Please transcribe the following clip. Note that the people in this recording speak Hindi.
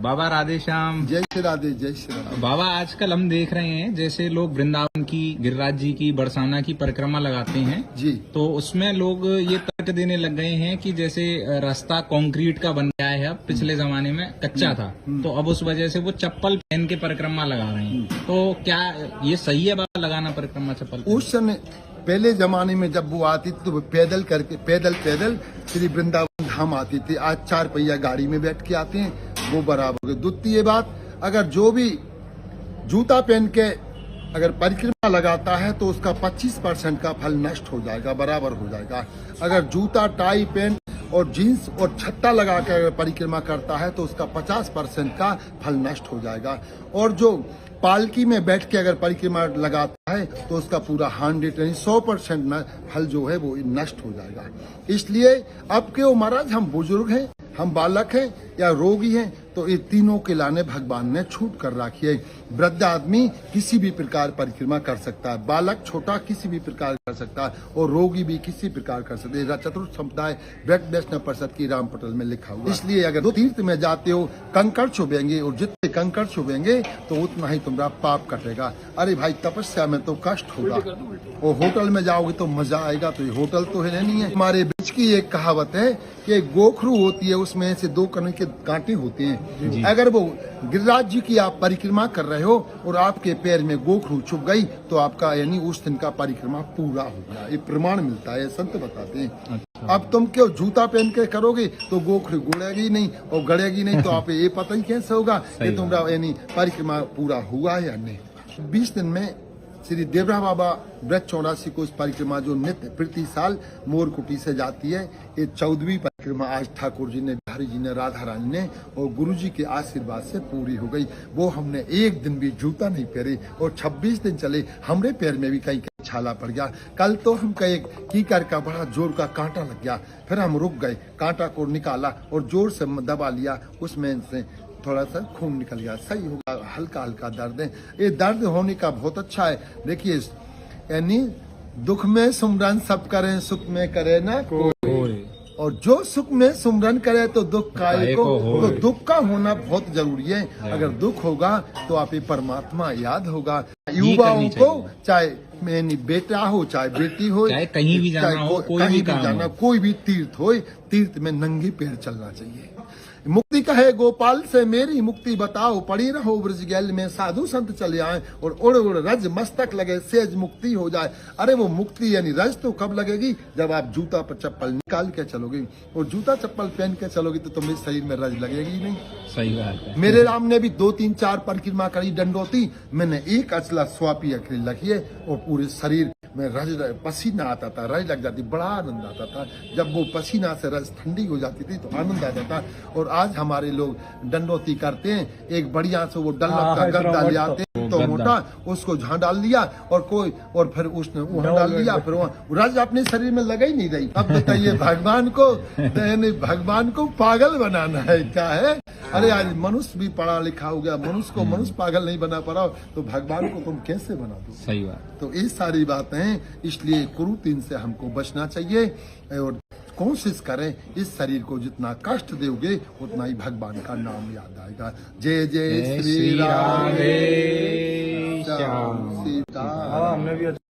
बाबा राधे श्याम। जय श्री राधे, जय श्री राधे। बाबा आजकल हम देख रहे हैं जैसे लोग वृंदावन की, गिरिराज जी की, बरसाना की परिक्रमा लगाते हैं जी। तो उसमें लोग ये तर्क देने लग गए हैं कि जैसे रास्ता कंक्रीट का बन गया है, अब पिछले जमाने में कच्चा था तो अब उस वजह से वो चप्पल पहन के परिक्रमा लगा रहे हैं। तो क्या ये सही है बाबा लगाना परिक्रमा चप्पल? उस समय पहले जमाने में जब वो आती थी तो वो पैदल करके पैदल श्री वृंदावन धाम आती थी। आज 4 पहिया गाड़ी में बैठ के आते हैं, वो बराबर है। द्वितीय बात, अगर जो भी जूता पहन के अगर परिक्रमा लगाता है तो उसका 25% का फल नष्ट हो जाएगा, बराबर हो जाएगा। अगर जूता, टाई, पैंट और जीन्स और छत्ता लगा कर अगर परिक्रमा करता है तो उसका 50% का फल नष्ट हो जाएगा। और जो पालकी में बैठ के अगर परिक्रमा लगाता है तो उसका पूरा 100% फल जो है वो नष्ट हो जाएगा। इसलिए अब के महाराज हम बुजुर्ग हैं, हम बालक हैं या रोगी हैं, तो ये तीनों के लाने भगवान ने छूट कर रखी है। वृद्ध आदमी किसी भी प्रकार परिक्रमा कर सकता है, बालक छोटा किसी भी प्रकार कर सकता है और रोगी भी किसी प्रकार कर सकते हैं। चतुर्थ संप्रदाय वैष्णव परिषद की राम पटल में लिखा हुआ। इसलिए अगर दो तीर्थ में जाते हो, कंकड़ छुबेंगे और जितने कंकड़ छुबेंगे तो उतना ही तुम्हारा पाप कटेगा। अरे भाई, तपस्या में तो कष्ट होगा और होटल में जाओगे तो मजा आएगा, तो ये होटल तो है नहीं है। हमारे बीच की एक कहावत है कि गोखरू होती है, उसमें से 2 कण के कांटे होते हैं। अगर वो गिरिराज जी की आप परिक्रमा कर रहे हो और आपके पैर में गोखरू छुप गई तो आपका यानी उस दिन का परिक्रमा पूरा हो गया। ये प्रमाण मिलता है, संत बताते हैं। अच्छा। अब तुम क्यों जूता पहन के करोगे तो गोखरू गुड़ेगी नहीं और गड़ेगी नहीं तो आप ये पता ही कैसे होगा कि तुम्हारा यानी परिक्रमा पूरा हुआ या नहीं। 20 दिन में श्री देवरा बाबा व्रत 84 को इस परिक्रमा जो नित्य प्रति साल मोरकुटी से जाती है, ये 14वीं परिक्रमा आज ठाकुर जी ने, बिहारी जी ने, राधा रानी ने और गुरु जी के आशीर्वाद से पूरी हो गई। वो हमने एक दिन भी जूता नहीं पहने और 26 दिन चले, हमरे पैर में भी कहीं छाला पड़ गया। कल तो हम कहे कीकर का बड़ा जोर का कांटा लग गया, फिर हम रुक गए, कांटा को निकाला और जोर से दबा लिया, उसमें से थोड़ा सा खून निकल गया। सही होगा, हल्का हल्का दर्द है। ये दर्द होने का बहुत अच्छा है। देखिए, यानी दुख में सुमरन सब करें, सुख में करे ना कोई, और जो सुख में सुमरन करे तो दुख काहे को। तो दुख का होना बहुत जरूरी है। अगर दुख होगा तो आप ये परमात्मा याद होगा। युवाओं को चाहे मैंने बेटा हो चाहे बेटी हो, चाहे कहीं भी जाना हो, कोई भी तीर्थ हो, तीर्थ में नंगे पैर चलना चाहिए। मुक्ति कहे गोपाल से मेरी मुक्ति बताओ, पड़ी रहो ब्रज गैल में साधु संत चले आए और उड़ उड़ रज मस्तक लगे, सेज मुक्ति हो जाए। अरे वो मुक्ति यानी रज तो कब लगेगी? जब आप जूता पर चप्पल निकाल के चलोगे और जूता चप्पल पहन के चलोगे तो तुम्हें शरीर में रज लगेगी नहीं। सही बात है। मेरे राम ने भी 2-3-4 परिक्रमा करी डंडोती, मैंने एक अचला स्वापी अखिल रखी है और पूरे शरीर में रज, पसीना आता था, रज लग जाती, बड़ा आनंद आता था। जब वो पसीना से रज ठंडी हो जाती थी तो आनंद आता था। और आज हमारे लोग डंडोती करते हैं, एक बढ़िया से वो डल्लक का गद्दा ले आते हैं तो मोटा, उसको जहाँ डाल लिया और कोई और फिर उसने वहाँ डाल लिया, फिर वहाँ रज अपने शरीर में लगा ही नहीं रही। अब बताइए भगवान को पागल बनाना है क्या है? अरे आज मनुष्य भी पढ़ा लिखा हो गया, मनुष्य को मनुष्य पागल नहीं बना पा रहा तो भगवान को तुम कैसे बना दो? सही बात। तो ये सारी बातें हैं, इसलिए कुरीति से हमको बचना चाहिए और कोशिश करें इस शरीर को जितना कष्ट दोगे उतना ही भगवान का नाम याद आएगा। जय जय श्री राधे श्याम।